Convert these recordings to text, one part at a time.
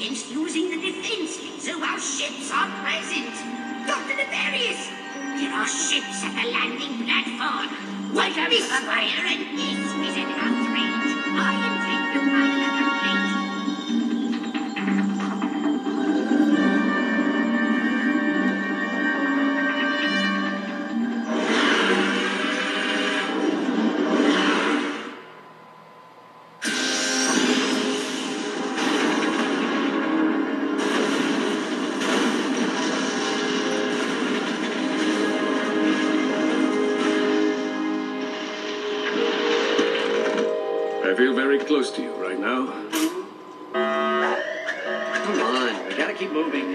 against using the defense laser while ships are present. Dr. Nefarious, there are ships at the landing platform. What a misfire, and this is an outrage. I intend to file a complaint. I feel very close to you right now. Come on, we gotta keep moving.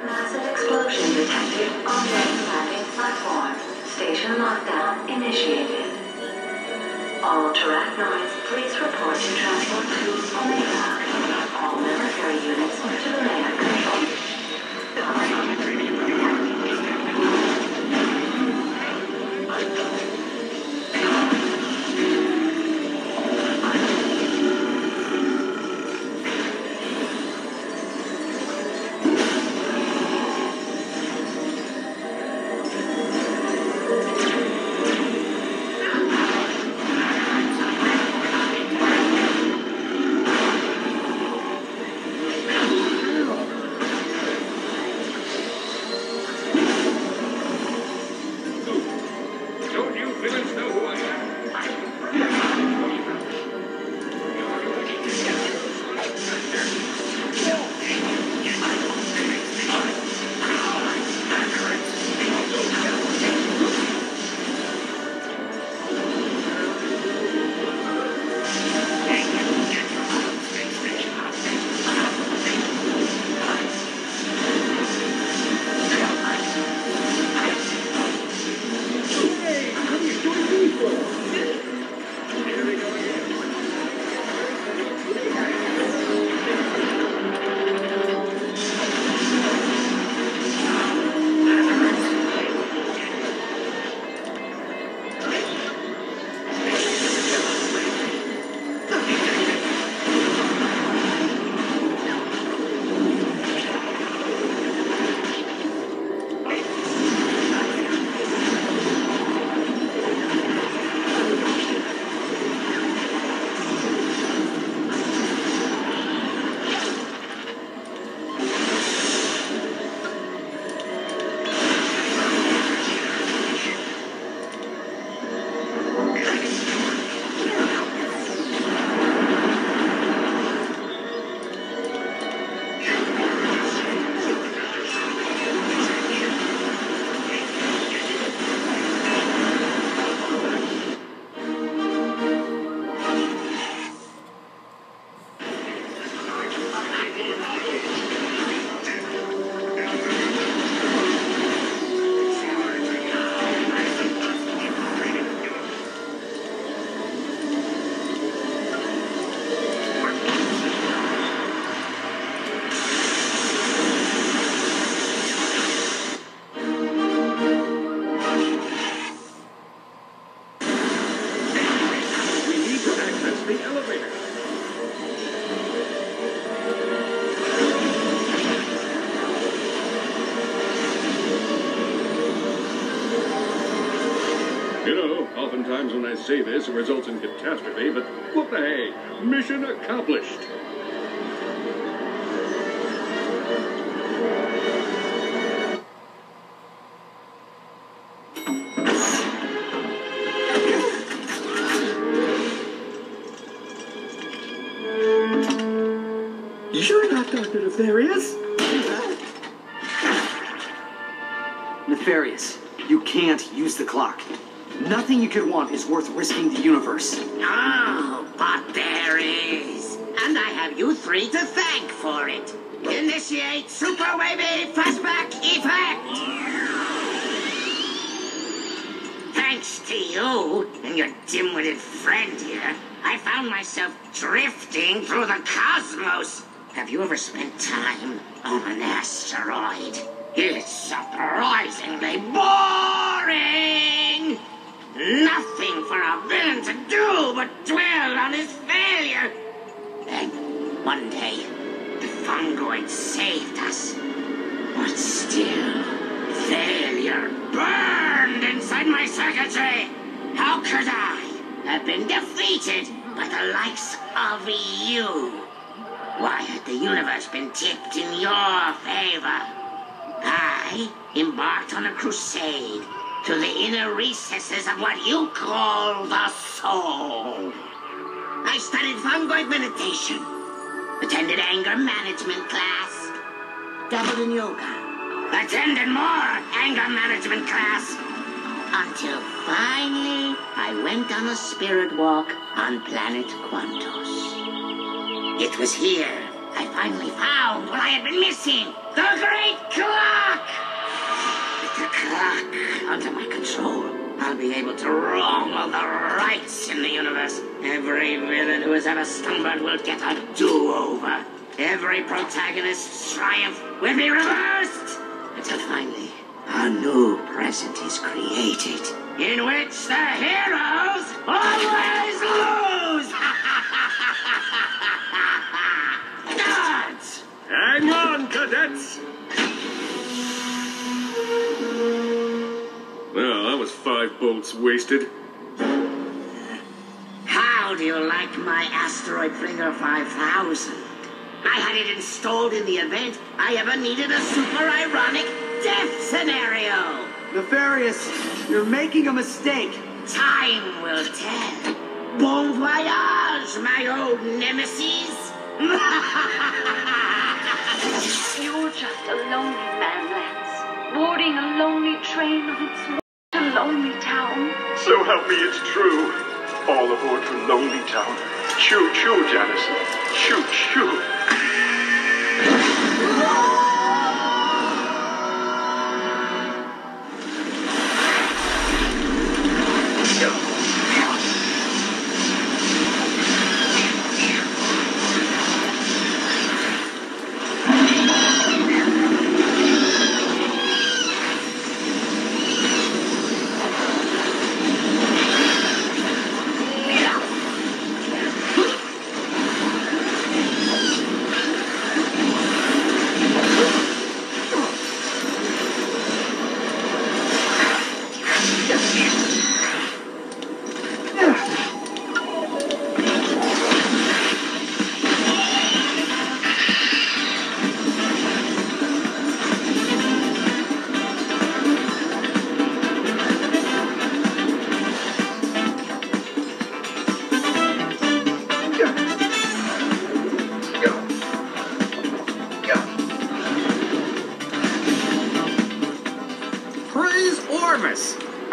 Massive explosion detected on main landing platform. Station lockdown initiated. All arachnoids, please report to transport to Omega. All military units to the main control. You know, oftentimes when I say this, it results in catastrophe, but what the hey? Mission accomplished. You're not Dr. Nefarious. Nefarious, you can't use the clock. Nothing you could want is worth risking the universe. Oh, but there is. And I have you three to thank for it. Initiate Super Wavy Flashback Effect! Thanks to you and your dim-witted friend here, I found myself drifting through the cosmos. Have you ever spent time on an asteroid? It's surprisingly boring! boring! Nothing for a villain to do but dwell on his failure. Then, one day, the fungoid saved us. But still, failure burned inside my circuitry. How could I have been defeated by the likes of you? Why had the universe been tipped in your favor? I embarked on a crusade to the inner recesses of what you call the soul. I studied fungoid meditation, attended anger management class, dabbled in yoga, attended more anger management class, until finally I went on a spirit walk on planet Quantos. It was here I finally found what I had been missing, the great clock! With the clock under my control, I'll be able to wrong all the rights in the universe. Every villain who has ever stumbled will get a do-over. Every protagonist's triumph will be reversed. Until finally, a new present is created, in which the heroes always lose! Gods! Hang on, cadets! Well, that was 5 bolts wasted. How do you like my asteroid flinger 5000? I had it installed in the event I ever needed a super ironic death scenario. Nefarious, you're making a mistake. Time will tell. Bon voyage, my old nemesis. You're just a lonely man, Lance, boarding a lonely train on its way to Lonely Town. So help me, it's true. All aboard for Lonely Town. Choo-choo, Janice. Choo-choo.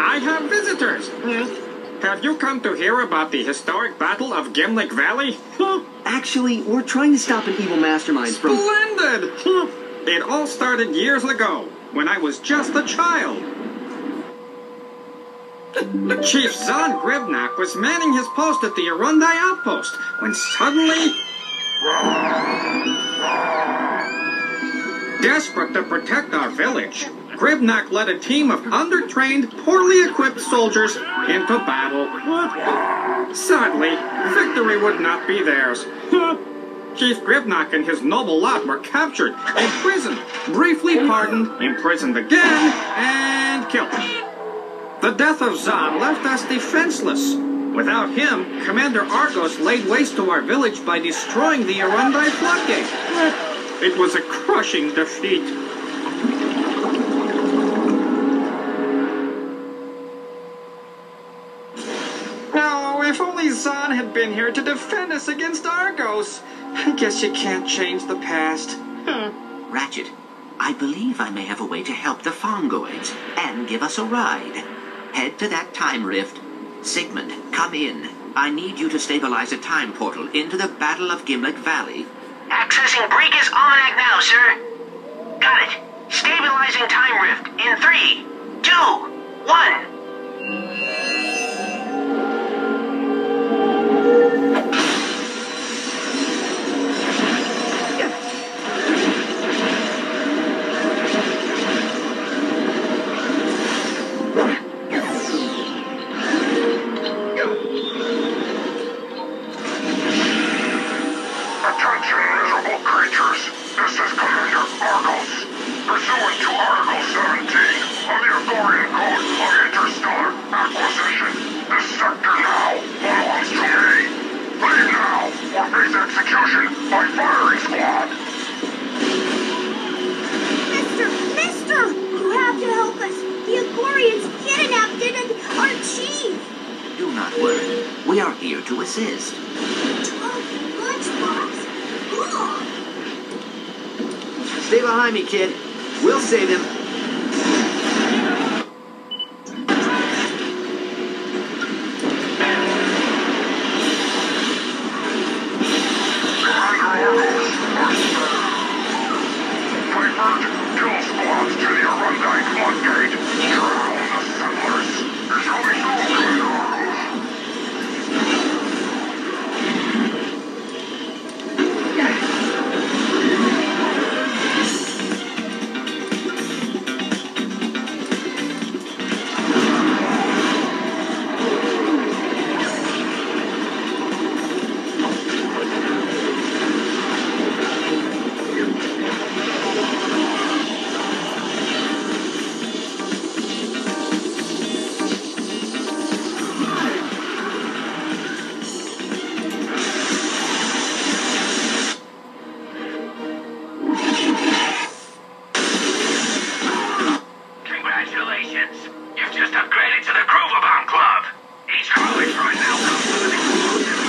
I have visitors. Have you come to hear about the historic Battle of Gimlick Valley? Actually, we're trying to stop an evil mastermind from... Splendid! It all started years ago, when I was just a child. Chief Zahn Gribnak was manning his post at the Arundi outpost, when suddenly... Desperate to protect our village, Gribnak led a team of undertrained, poorly equipped soldiers into battle. Sadly, victory would not be theirs. Chief Gribnak and his noble lot were captured, imprisoned, briefly pardoned, imprisoned again, and killed. The death of Zahn left us defenseless. Without him, Commander Argos laid waste to our village by destroying the Arundi floodgate. It was a crushing defeat. Oh, if only Zahn had been here to defend us against Argos. I guess you can't change the past. Ratchet, I believe I may have a way to help the Fongoids and give us a ride. Head to that time rift. Sigmund, come in. I need you to stabilize a time portal into the Battle of Gimlick Valley. Accessing Briga's Almanac now, sir. Got it. Stabilizing time rift in 3, 2, 1. Historian codes of interstellar acquisition. This sector now belongs to me. Leave now, or face execution by firing squad. Mister! You have to help us! The Aquarians kidnapped it and our chief! Do not worry. We are here to assist. Oh, lunchbox! Ugh! Stay behind me, kid. We'll save him. Kill squads to the Arundine floodgate. Drown the settlers. There shall be no clear. Congratulations. You've just upgraded to the Groover Bomb Club. Each college right now comes with an exclusive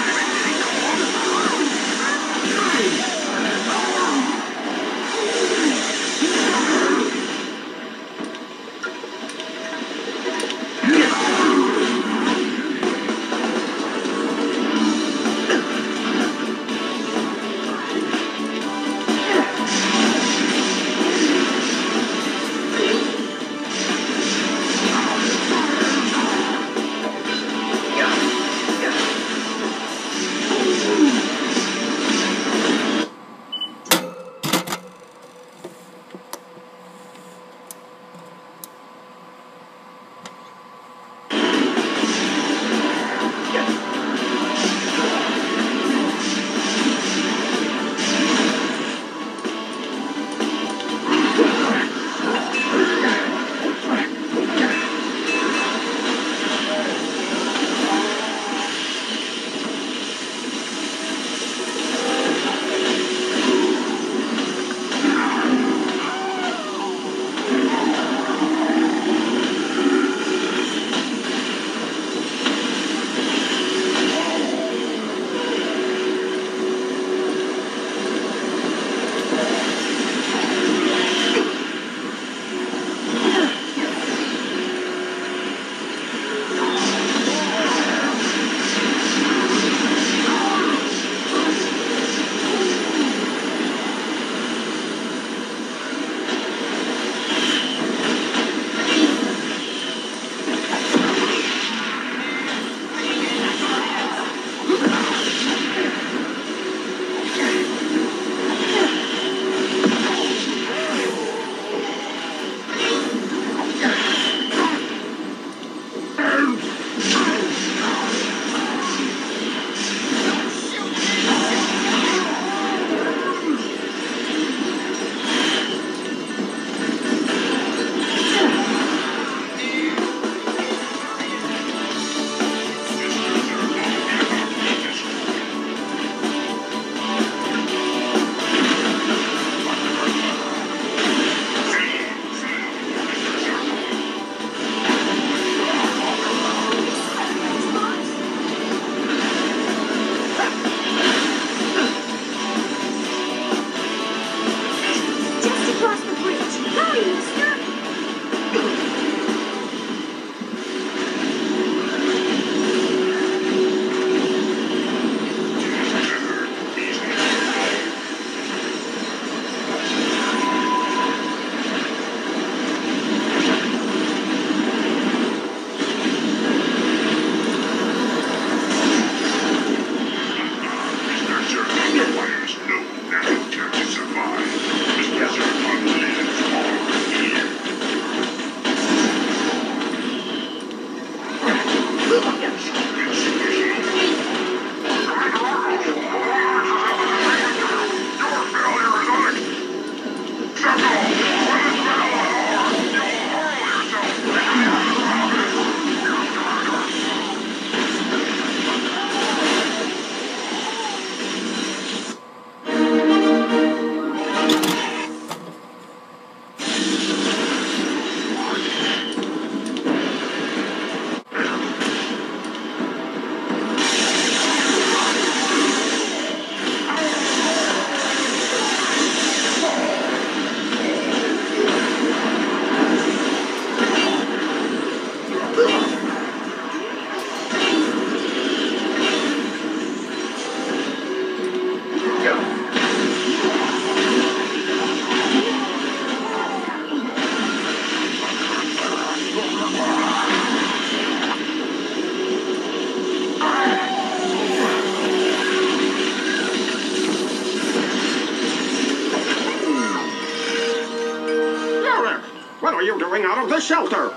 firing out of the shelter.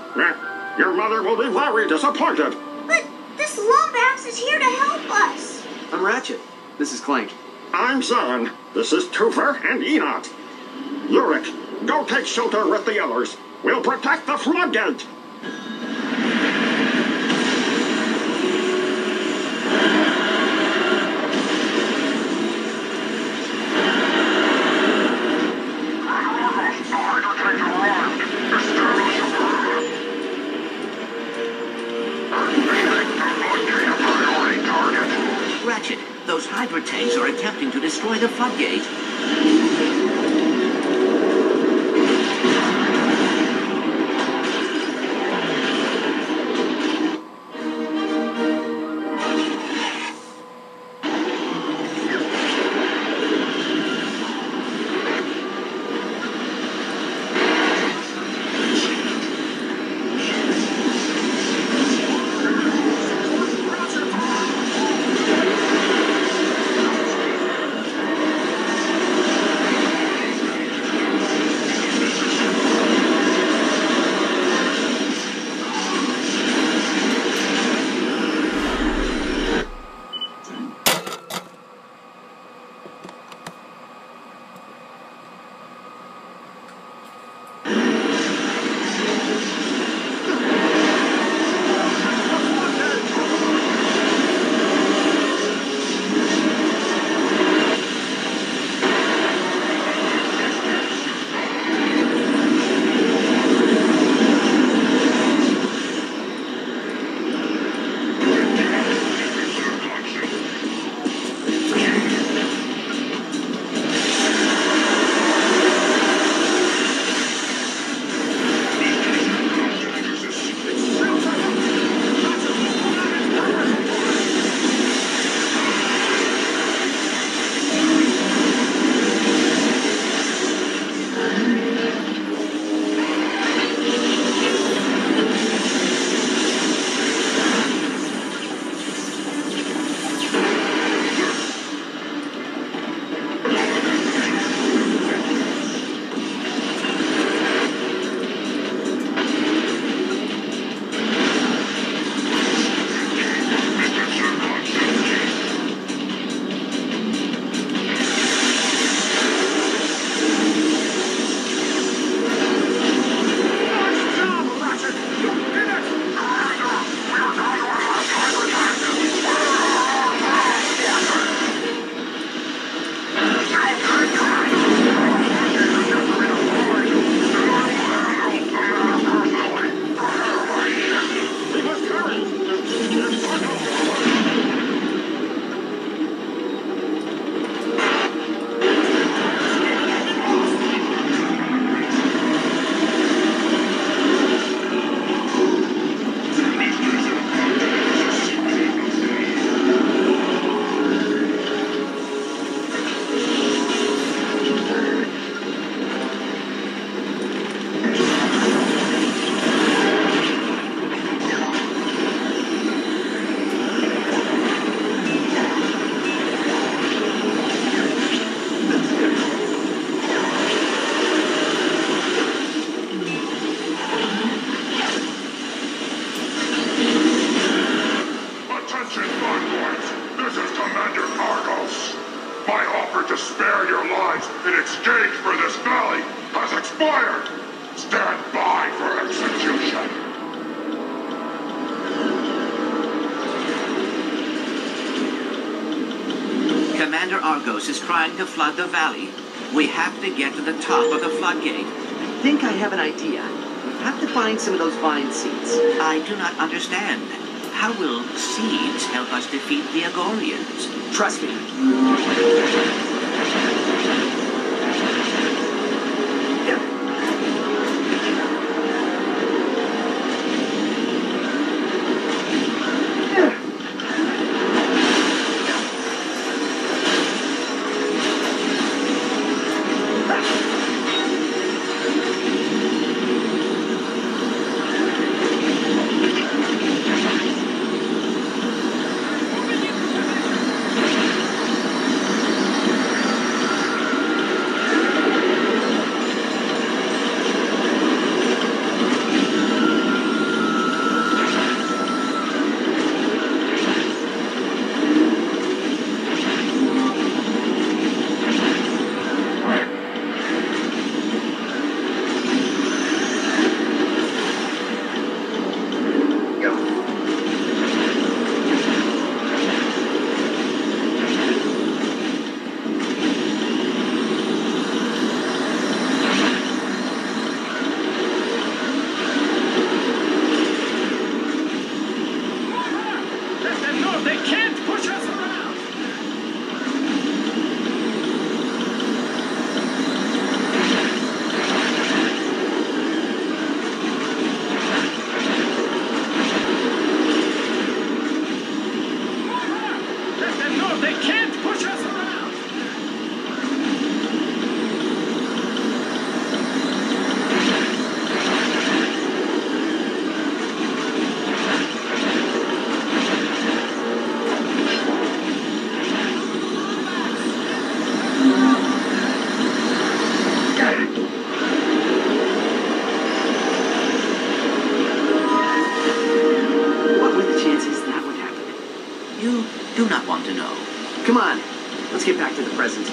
Your mother will be very disappointed. But this Lombax is here to help us. I'm Ratchet. This is Clank. I'm Zan. This is Toofer and Enot. Lurik, go take shelter with the others. We'll protect the floodgate. Ratchet, those Hydra tanks are attempting to destroy the floodgate. to spare your lives in exchange for this valley has expired. Stand by for execution. Commander Argos is trying to flood the valley. We have to get to the top of the floodgate. I think I have an idea. We have to find some of those vine seeds. I do not understand. How will seeds help us defeat the Agorians? Trust me. to know. Come on, let's get back to the present.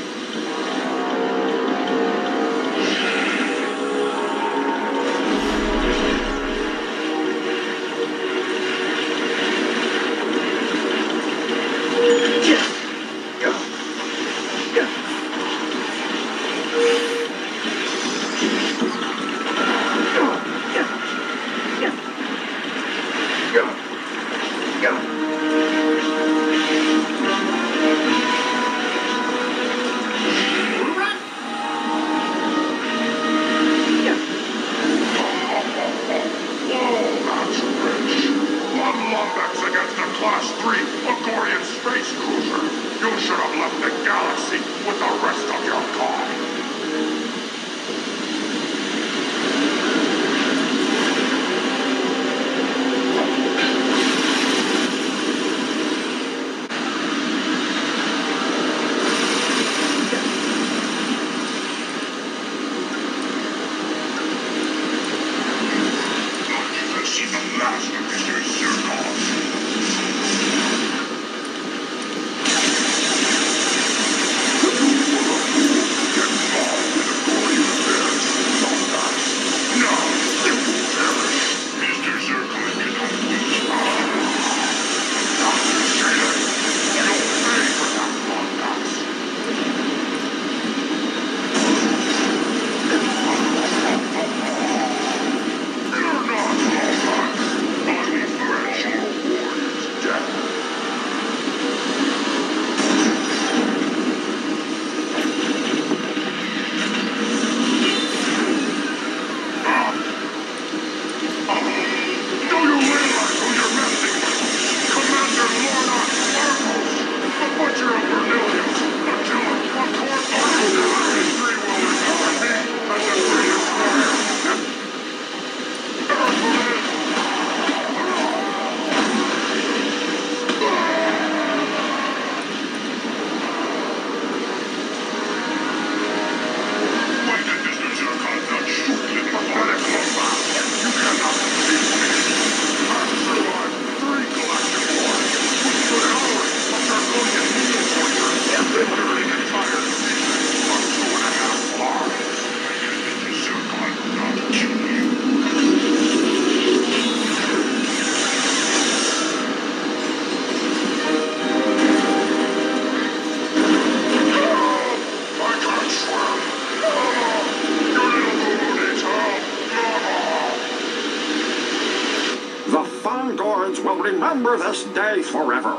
Will remember this day forever.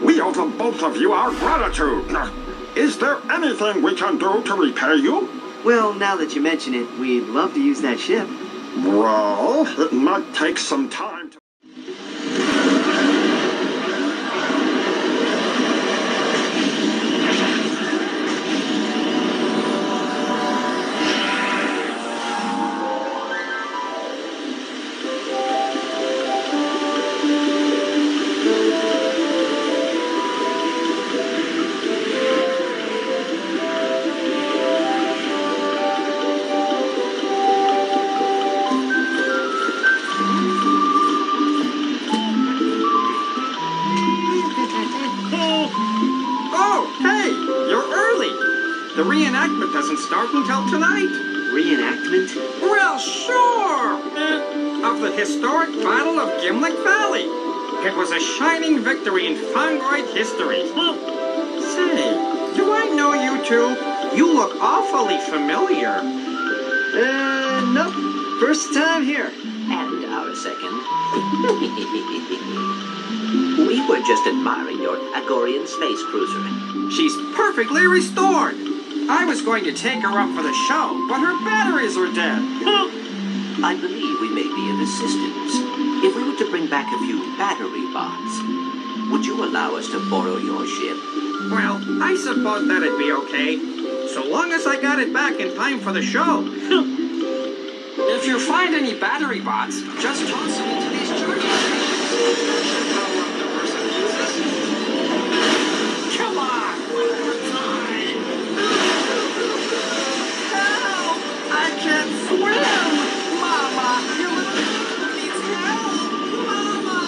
We owe to both of you our gratitude. Is there anything we can do to repay you? Well, now that you mention it, we'd love to use that ship. Well, it might take some time to... The reenactment doesn't start until tonight. Reenactment? Well, sure! Of the historic Battle of Gimlick Valley. It was a shining victory in Fungoid history. Say, do I know you two? You look awfully familiar. Nope. First time here. And our second. We were just admiring your Agorian space cruiser. She's perfectly restored. I was going to take her up for the show, but her batteries are dead. I believe we may be of assistance. If we were to bring back a few battery bots, would you allow us to borrow your ship? Well, I suppose that'd be okay, so long as I got it back in time for the show. If you find any battery bots, just toss them into these charging stations. Come on, one more time. Help! I can't swim! Mama, your little baby needs help! Mama!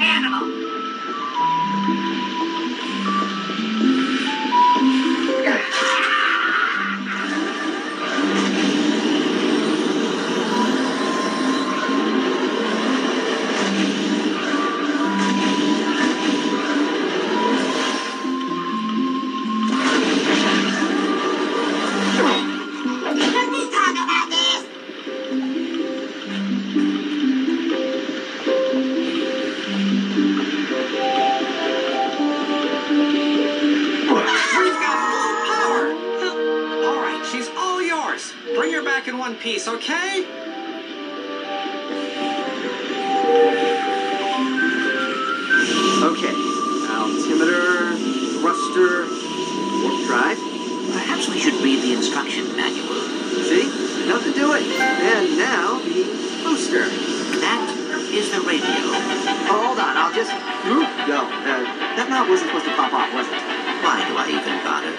animal. Bring her back in one piece, okay? Okay. Altimeter, thruster, warp drive. Perhaps we should read the instruction manual. See? Enough to do it. And now the booster. That is the radio. Oh, hold on. I'll just... No. That knob wasn't supposed to pop off, was it? Why do I even bother?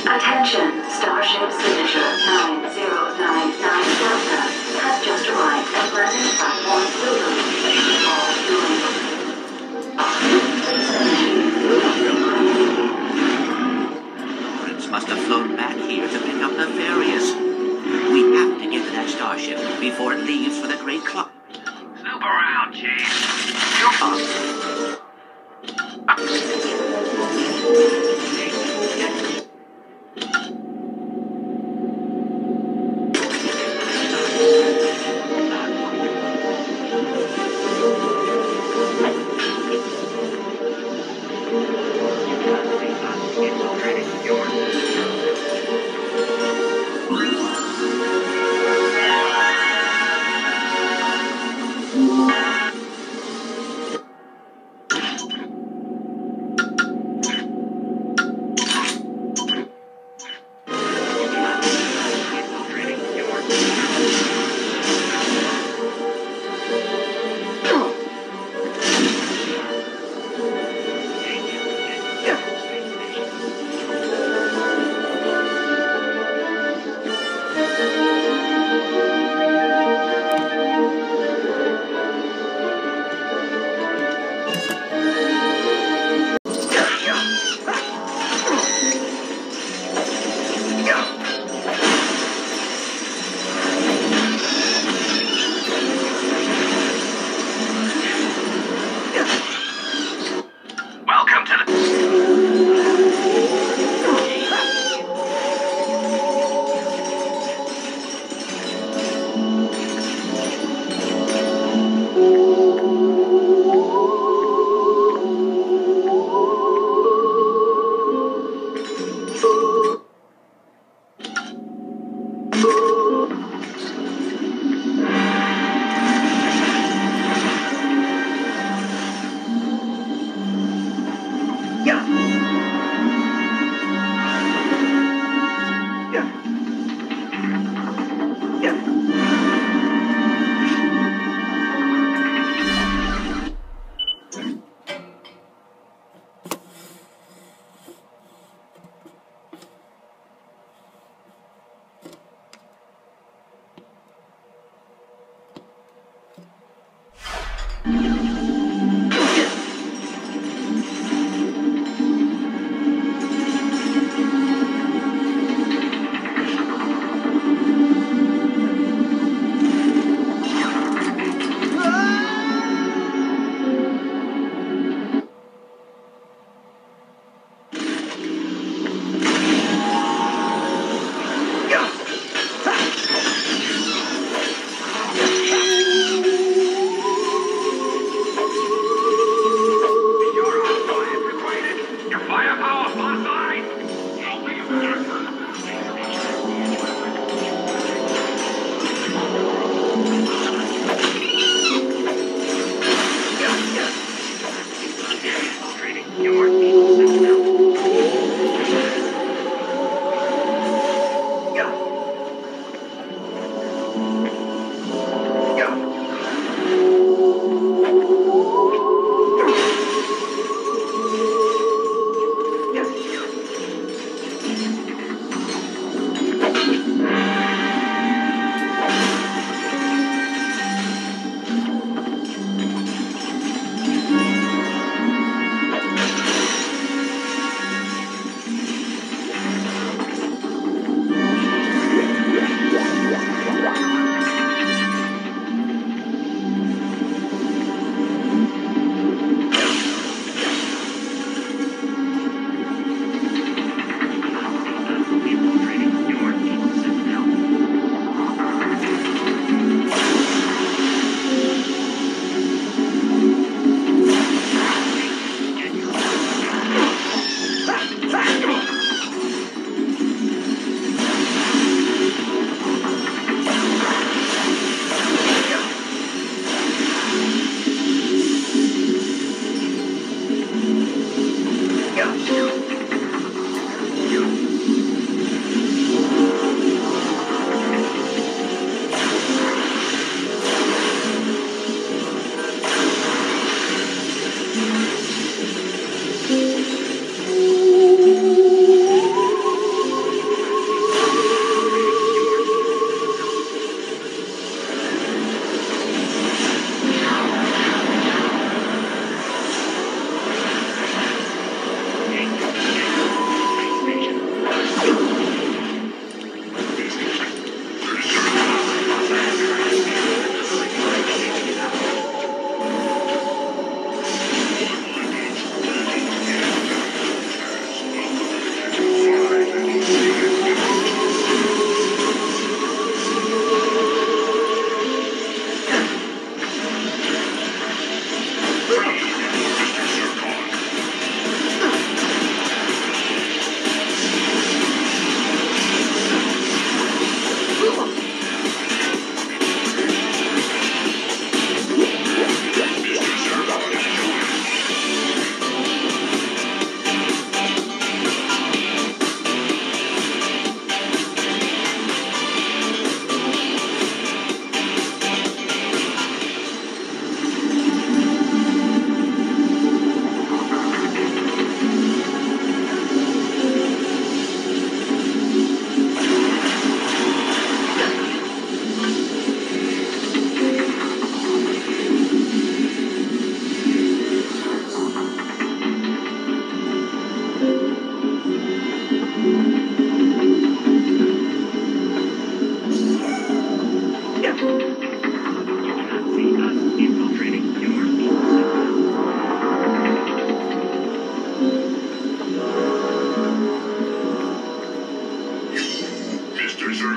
Attention, Starship Signature 9099 Delta has just arrived at landing platform Zulu. All Lawrence must have flown back here to pick up Nefarious. We have to get to that starship before it leaves for the Great Clock. Snoop around, Chief.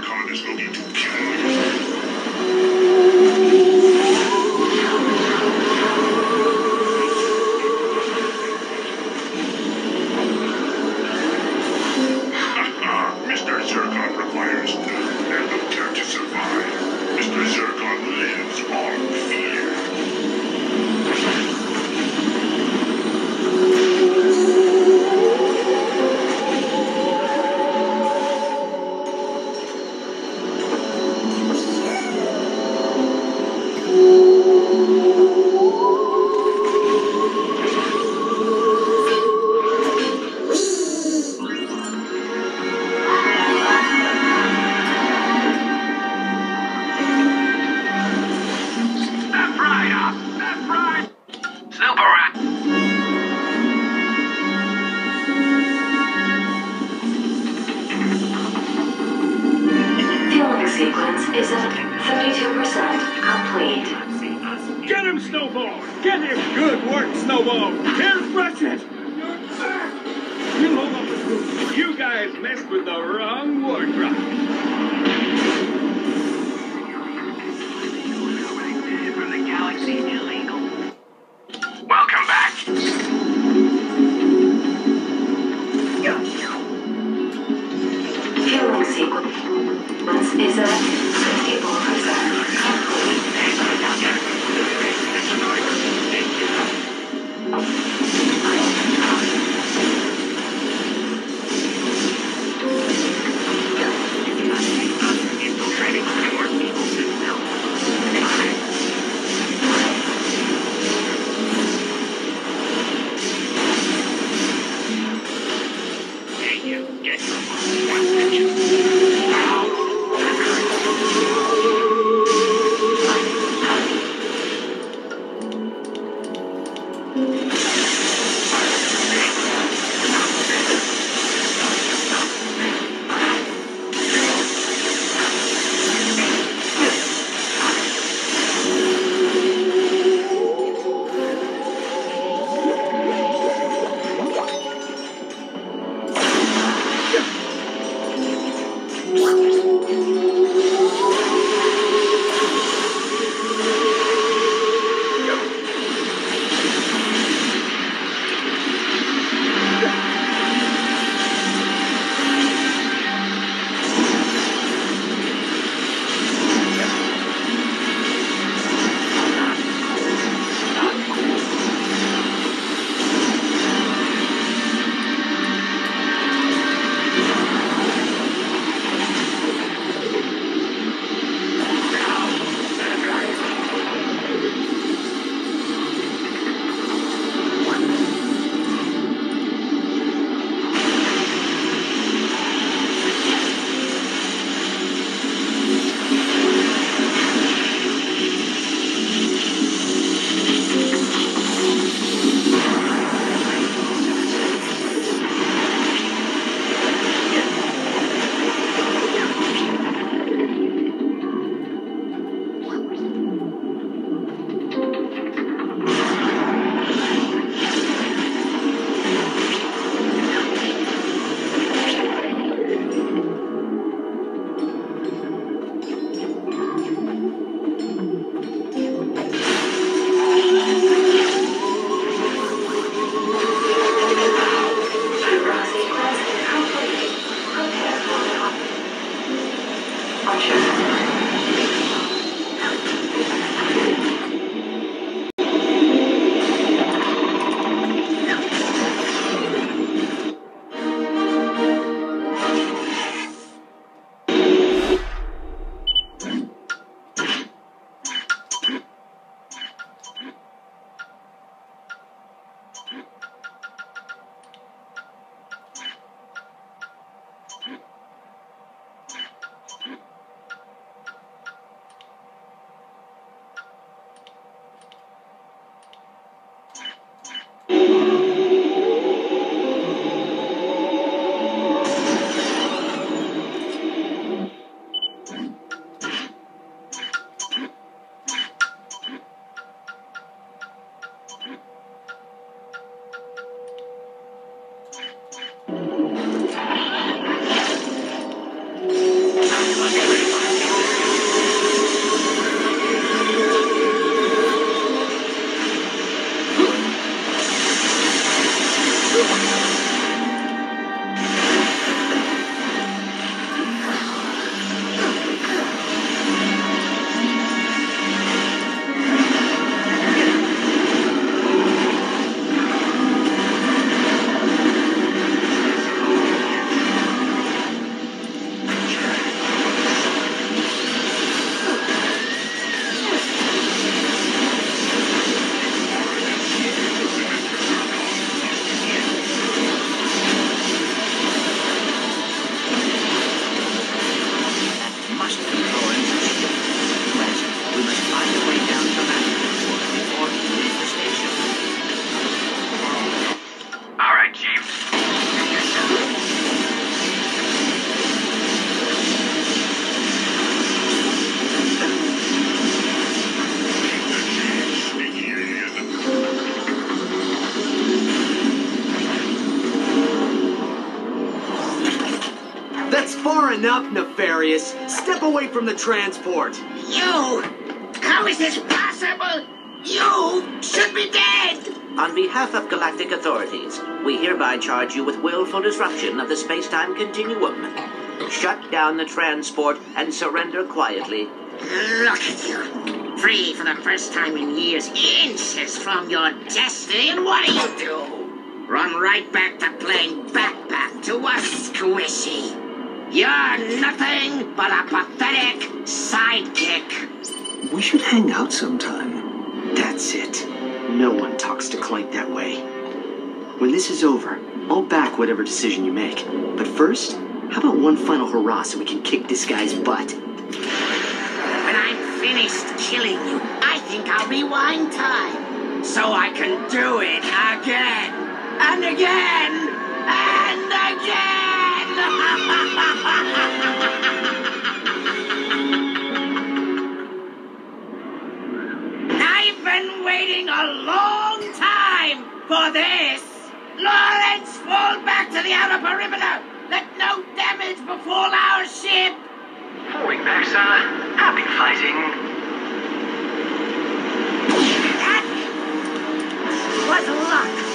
Zircon is looking to kill. Mr. Zircon requires food and no care to survive. Mr. Zircon lives on fear. Sequence is at 32% complete. Get him, Snowball! Get him! Good work, Snowball! Here's Ratchet! You hold up the group. You guys messed with the wrong wardrobe. For the galaxy illegal. Welcome back. Fueling sequence is at 64% complete. That's far enough, Nefarious. Step away from the transport. You! How is this possible? You should be dead! On behalf of galactic authorities, we hereby charge you with willful disruption of the space-time continuum. Shut down the transport and surrender quietly. Look at you. Free for the first time in years, inches from your destiny, and what do? Run right back to playing back to a squishy. You're nothing but a pathetic sidekick. We should hang out sometime. That's it. No one talks to Clank that way. When this is over, I'll back whatever decision you make. But first, how about one final hurrah so we can kick this guy's butt? When I'm finished killing you, I think I'll rewind time. So I can do it again. And again. And again. I've been waiting a long time for this. Lawrence, fall back to the outer perimeter. Let no damage befall our ship. Falling back, sir. Happy fighting. What luck!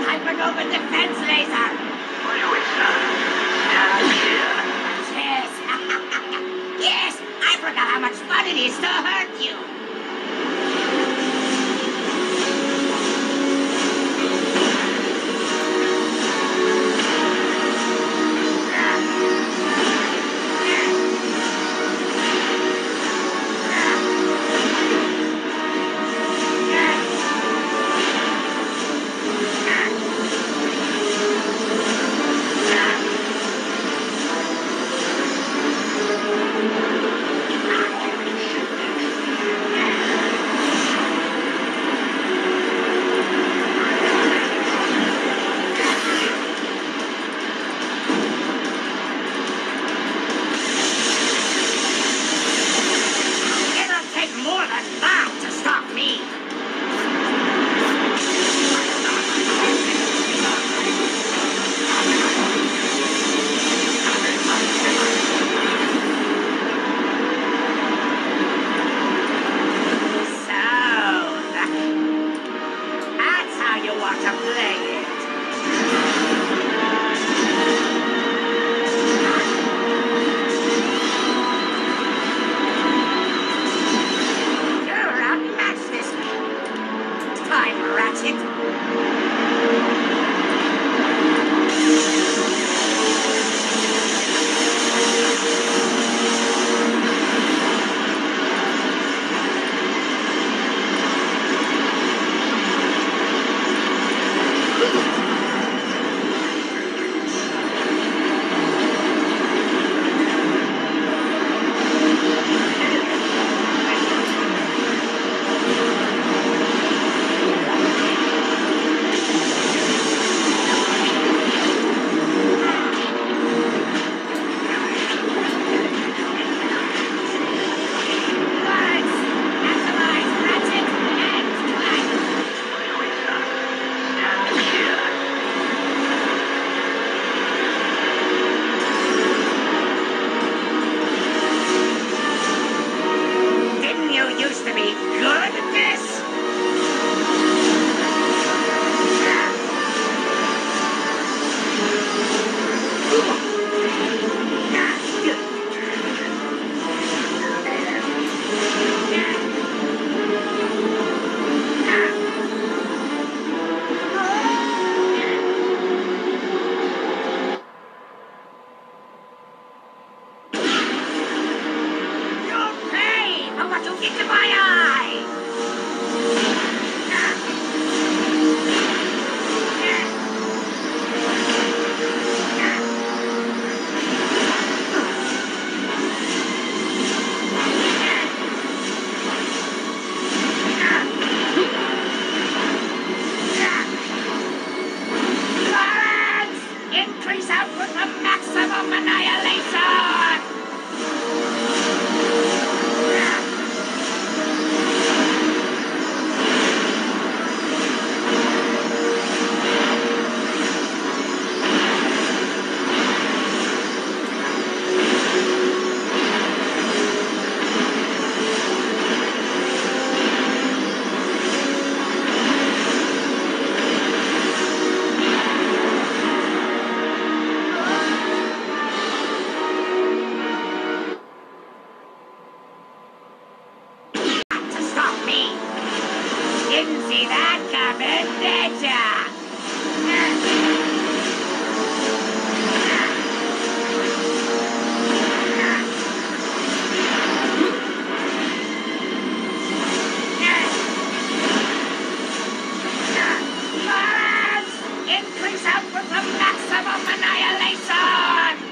Hypernova defense laser! Do it, sir. Stand clear. Yes! Yes! I forgot how much fun it is to hurt you! see that coming, did ya? Increase output to maximum annihilation!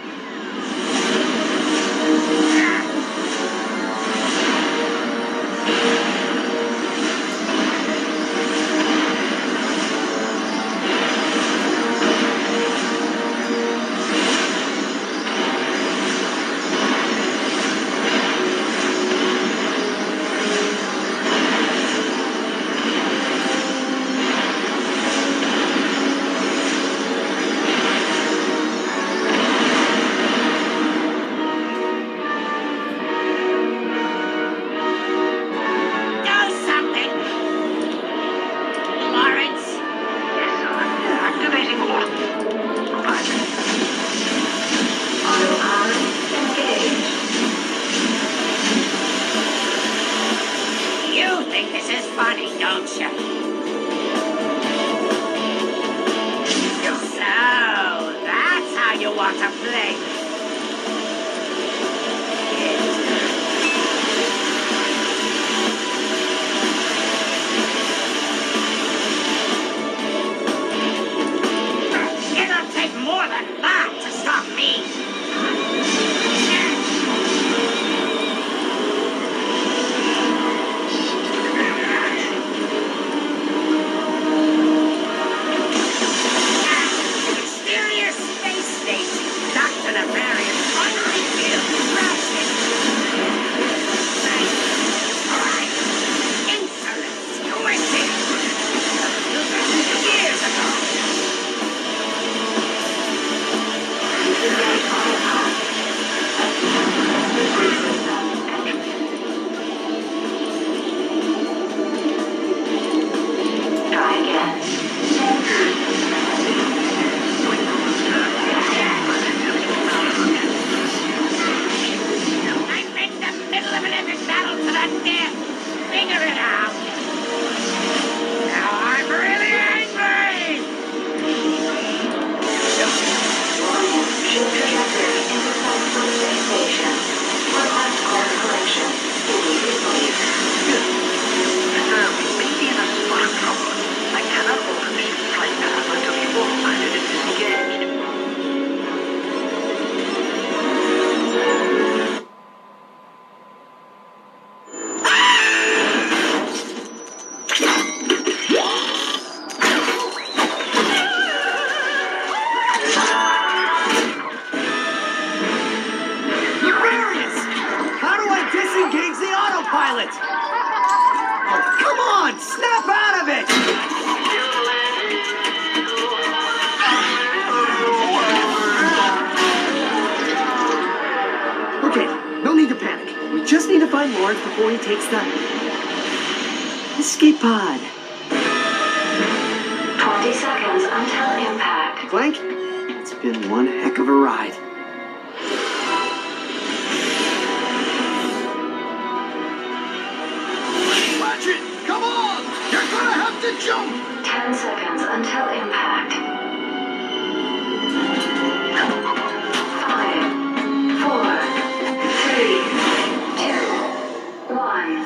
Before he takes the escape pod. 20 seconds until impact. Clank, it's been one heck of a ride. Ratchet, come on! You're gonna have to jump! 10 seconds until impact. 5, 4, 3, 2, 1.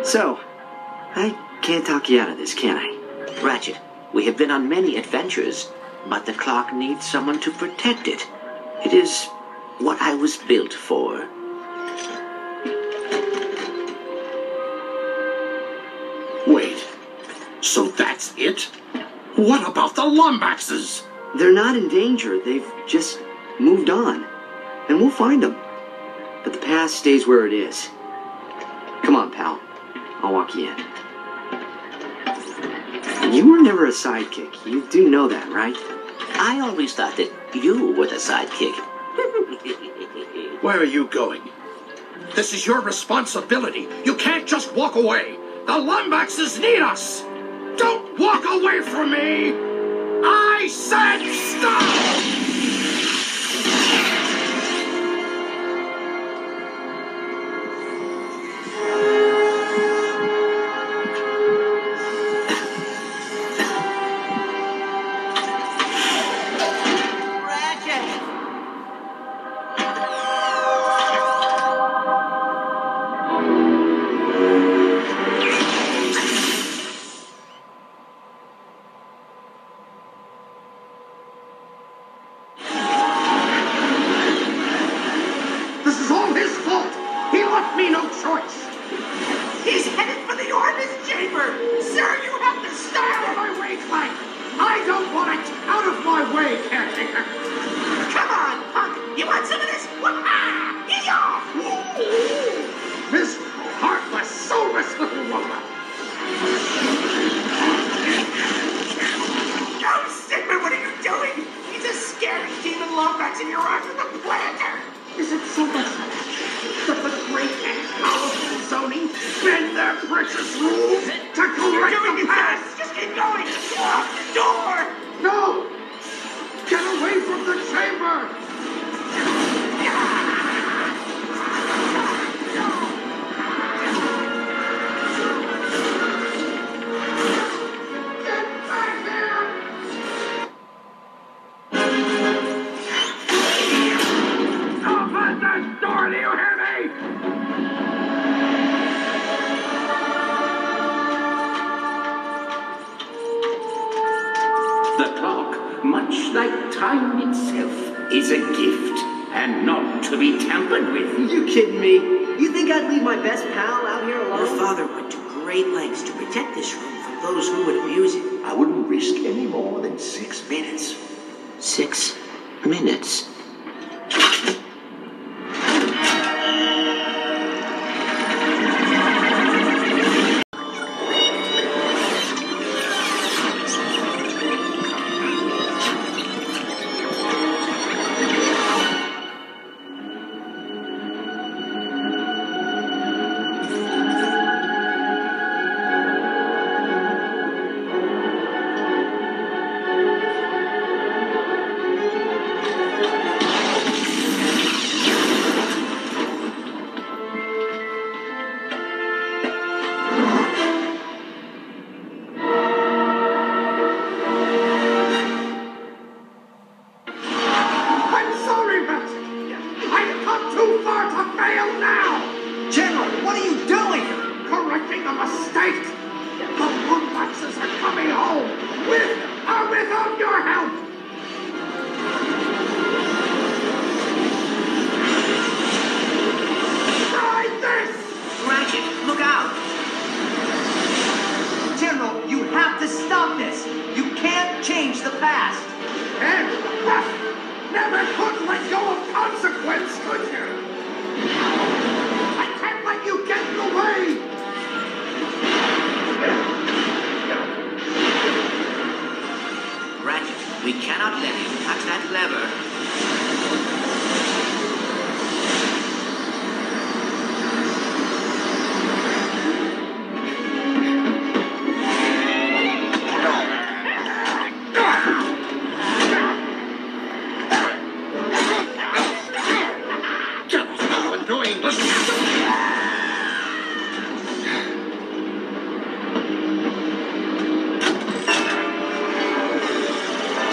So, I can't talk you out of this, can I? Ratchet, we have been on many adventures, but the clock needs someone to protect it. It is what I was built for. Wait, so that's it? What about the Lombaxes? They're not in danger. They've just moved on. And we'll find them. But the past stays where it is. Come on, pal. I'll walk you in. You were never a sidekick. You do know that, right? I always thought that you were the sidekick. Where are you going? This is your responsibility. You can't just walk away. The Lombaxes need us. Don't walk away from me! I said stop! He's headed for the Orbis chamber! Sir, you have to stop! Out of my way, Clank! I don't want it! Out of my way, caretaker! Come on, punk! You want some of this? Wah-ha! Yee-yaw! This heartless, soulless little woman! Oh, Sigmund, what are you doing? He's a scary demon lombax in your arms with a planter! Is it so much that the great and powerful zoning bend their precious rules to correct the past? Just keep going! Lock the door! No! Get away from the chamber! Get back here! Open this door, do you hear me? The clock, much like time itself, is a gift and not to be tampered with. You kidding me? You think I'd leave my best pal out here alone? Your father went to great lengths to protect this room from those who would abuse it. I wouldn't risk any more than 6 minutes. 6 minutes. We cannot let him touch that lever.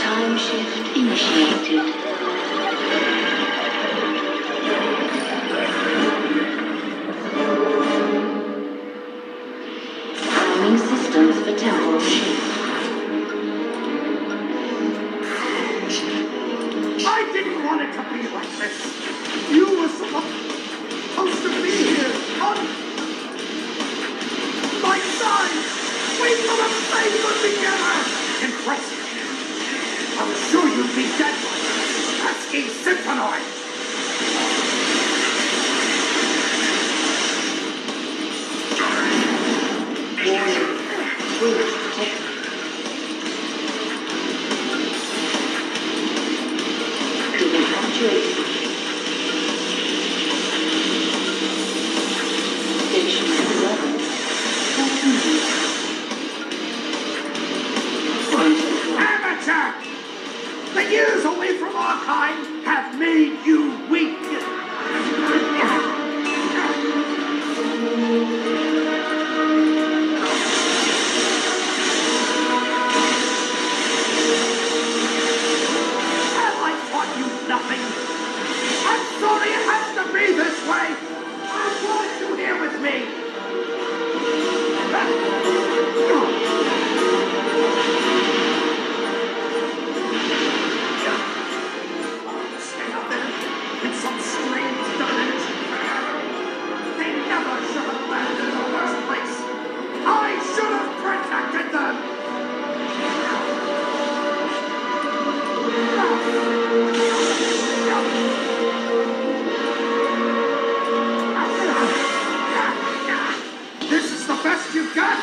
Time shift initiated. Priming systems for temporal shift. I didn't want it to be like this. You were supposed to be here on my side. We could have saved them together. Impressive. I was sure you'd be dead by now. Pesky Symphonoi. Warning. Breach detected. To evacuate. Station 11. Continue. years away from our kind have made you weak. Have I taught you nothing? I'm sorry it has to be this way. I wanted you here with me. Stay up there in some strange dimension. They never should have landed in the first place. I should have protected them. This is the best you've got?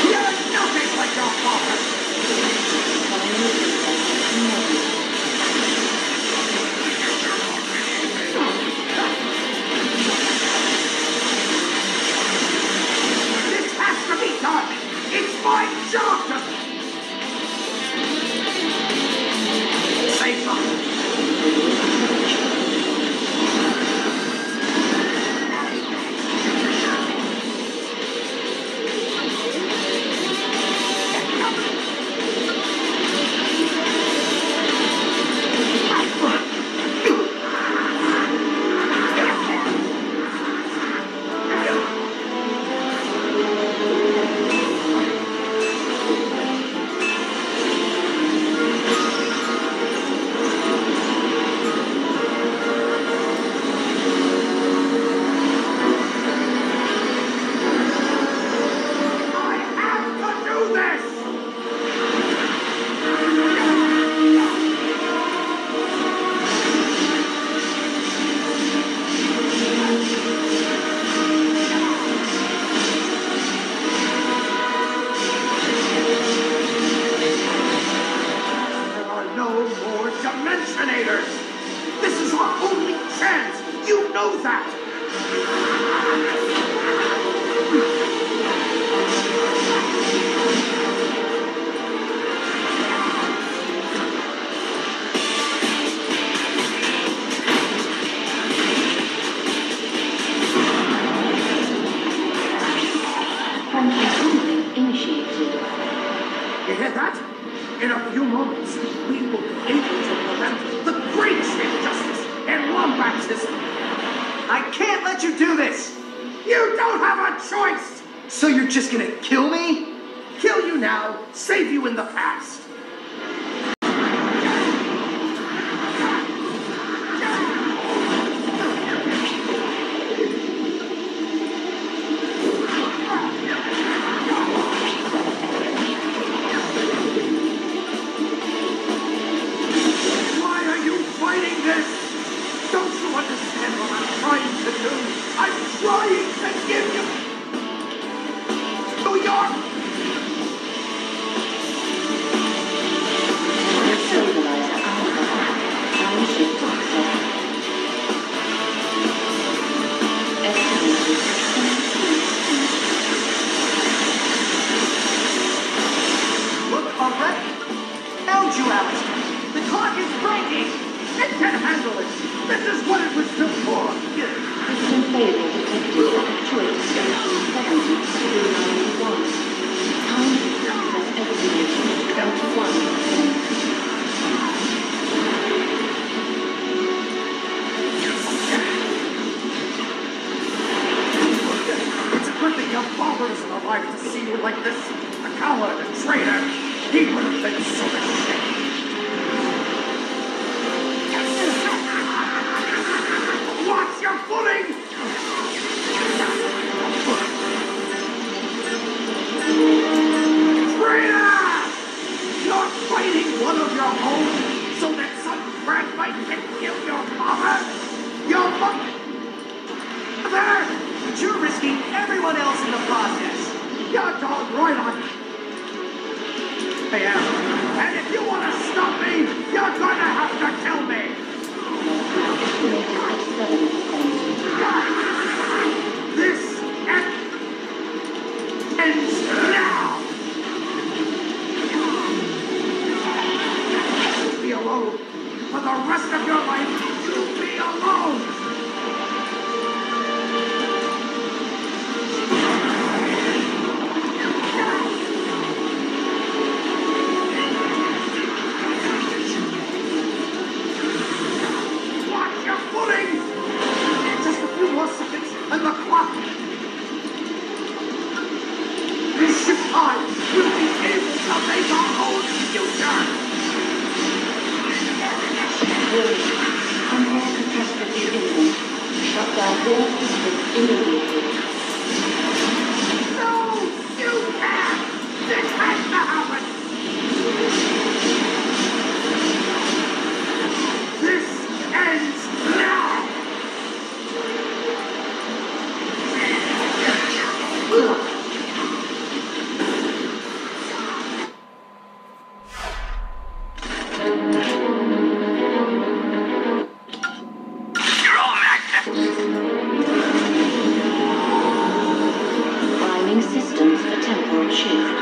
You're nothing like your father! This has to be done! It's my job to... Save them! This is our only chance! You know that! You hear that? In a few moments, we will be able to prevent the greatest injustice in Wombat's history. I can't let you do this! You don't have a choice! So you're just gonna kill me? Kill you now, save you in the past. Control catastrophe imminent. Shut down all systems immediately. No! You can't! This has to happen! This ends now! You're all maxed out. Priming systems for temporal shift.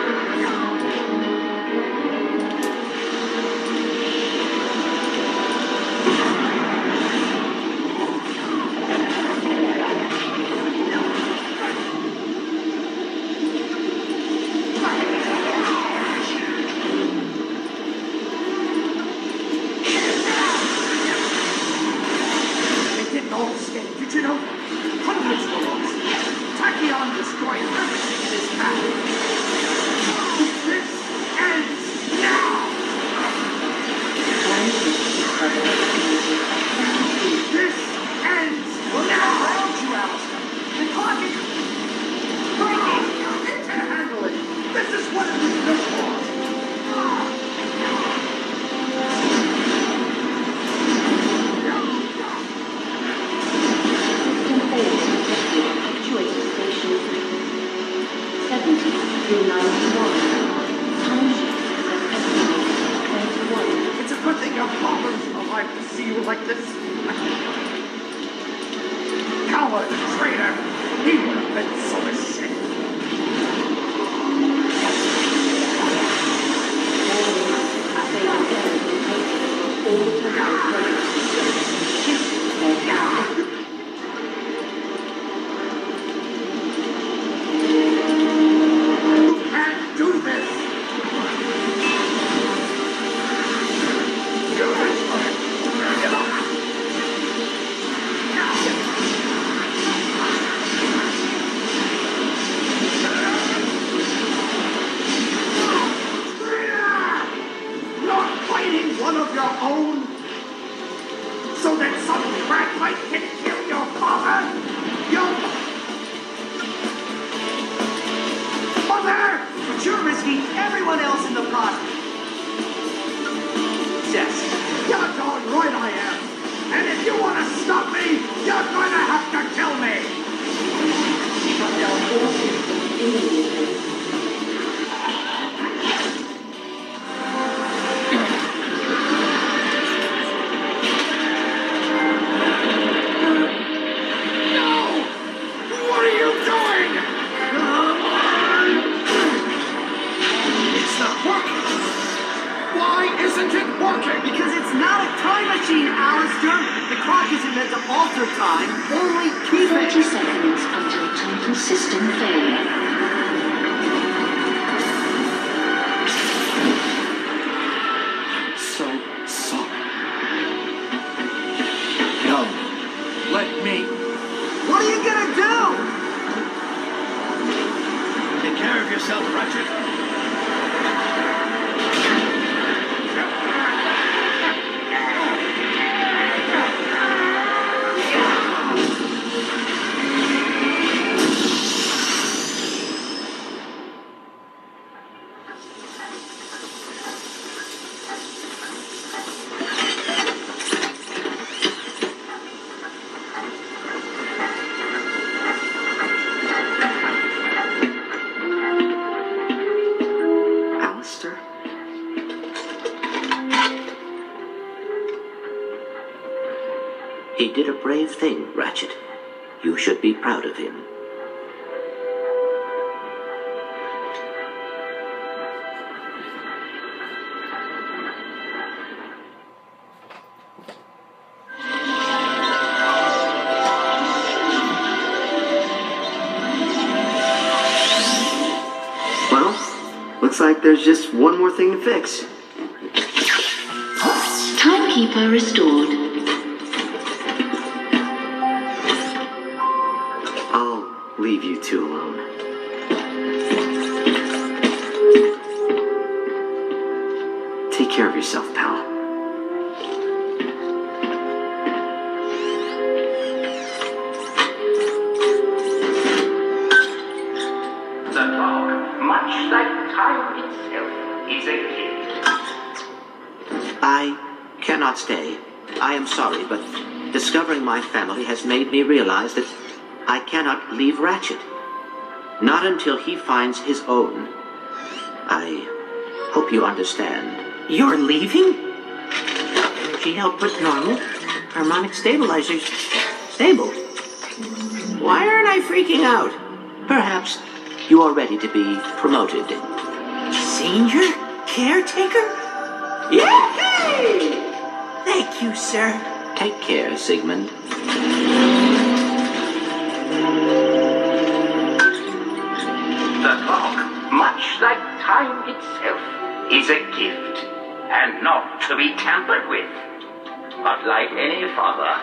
They didn't all escape, did you know? Hundreds were lost. Tachyon destroyed everything in his path. This ends now! This ends now! Around you, Alistair. The clock is... You can handle it. This is what it was built for. System failure detected. Actuator station 70 through 91. Time shift as estimated 21. It's a good thing your father's alive to see you like this. Coward, traitor! He would have been so ashamed. You can't do this! Do this for me! Get up! You're fighting one of your own? So that some Ratchet can kill your father? Your mother? But you're risking everyone else in the process. Yes. You're darn right I am. And if you want to stop me, you're going to have to kill me. Shut down all systems immediately. No! What are you doing? Come on! It's not working. Why isn't it working? Because it's not a time machine, Alistair. The clock isn't meant to alter time, only keep 30 it. seconds until total system failure. So sorry. No. Let me. What are you gonna do? Take care of yourself, Ratchet. Alistair? He did a brave thing, Ratchet. You should be proud of him. Well, looks like there's just one more thing to fix. Timekeeper restored. I'll leave you two alone. Take care of yourself, pal. clock, much like time itself, is a gift. I cannot stay. I am sorry, but discovering my family has made me realize that I cannot leave Ratchet. Not until he finds his own. I hope you understand. You're leaving? Energy output normal. Harmonic stabilizers stable. Why aren't I freaking out? Perhaps you are ready to be promoted. Senior caretaker? Yay! Thank you, sir. Take care, Sigmund. The clock, much like time itself, is a gift, and not to be tampered with. But like any father,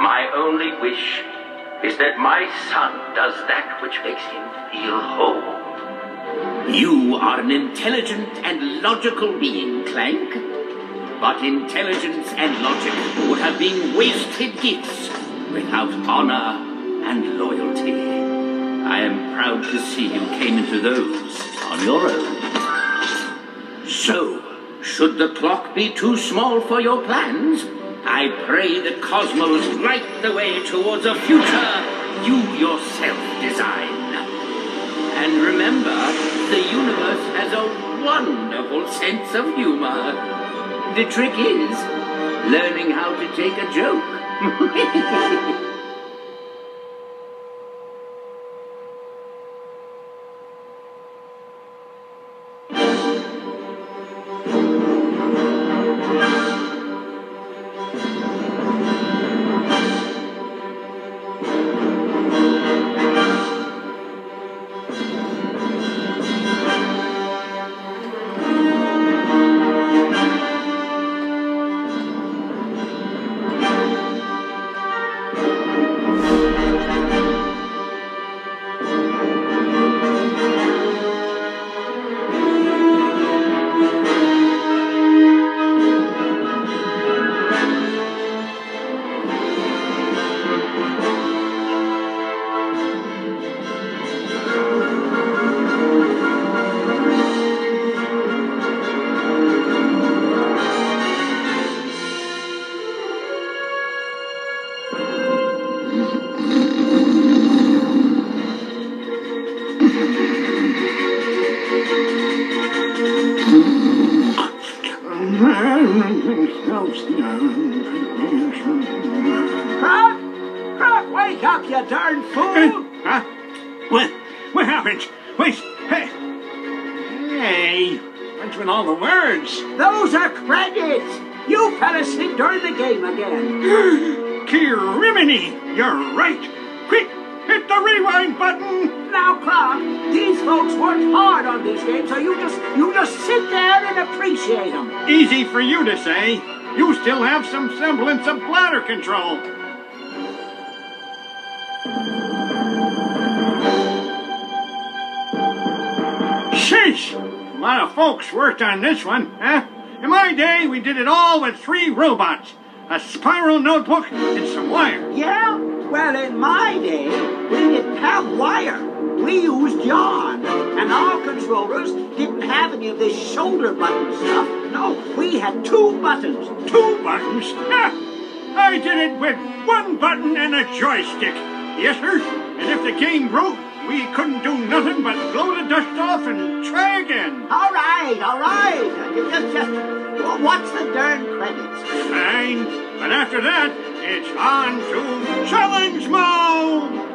my only wish is that my son does that which makes him feel whole. You are an intelligent and logical being, Clank. But intelligence and logic would have been wasted gifts without honor and loyalty. I am proud to see you came into those on your own. So, should the clock be too small for your plans, I pray the cosmos light the way towards a future you yourself design. And remember, the universe has a wonderful sense of humor. The trick is learning how to take a joke. Croc, wake up, you darn fool! Huh? What happened? Wait, hey! Hey, what's with all the words? Those are credits! You fell asleep during the game again. Kirimini, you're right. Quick, hit the rewind button. Now, Croc, these folks worked hard on these games, so you just sit there and appreciate them. Easy for you to say. You still have some semblance of bladder control. Sheesh! A lot of folks worked on this one, huh? In my day, we did it all with 3 robots, a spiral notebook, and some wire. Yeah? Well, in my day, we didn't have wire. We used yarn. And our controllers didn't have any of this shoulder button stuff. No, we had 2 buttons. 2 buttons? Ha! I did it with 1 button and a joystick. Yes, sir. And if the game broke, we couldn't do nothing but blow the dust off and try again. All right. Just what's the darn credits? Fine. But after that, it's on to challenge mode.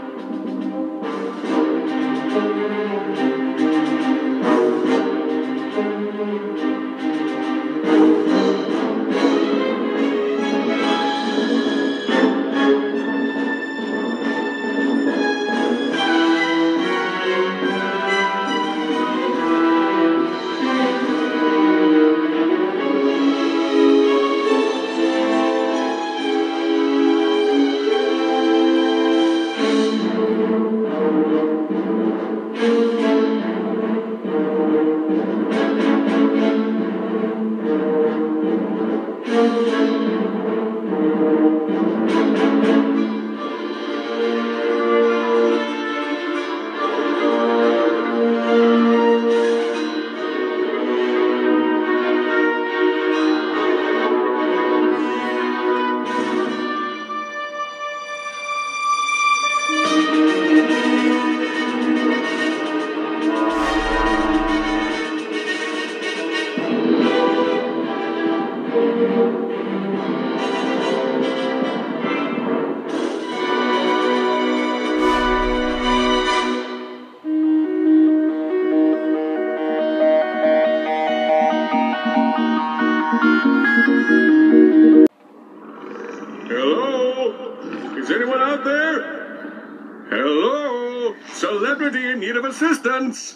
pretty in need of assistance.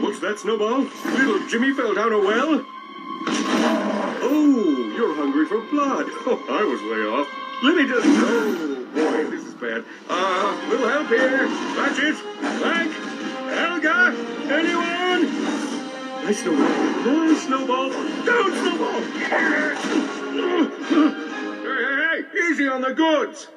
What's that, Snowball? Little Jimmy fell down a well? Oh, you're hungry for blood. Oh, I was way off. Let me just... Oh, boy, this is bad. Little help here. Ratchet, Clank, Helga, anyone? Nice Snowball. Nice Snowball. Down, Snowball. Hey, easy on the goods.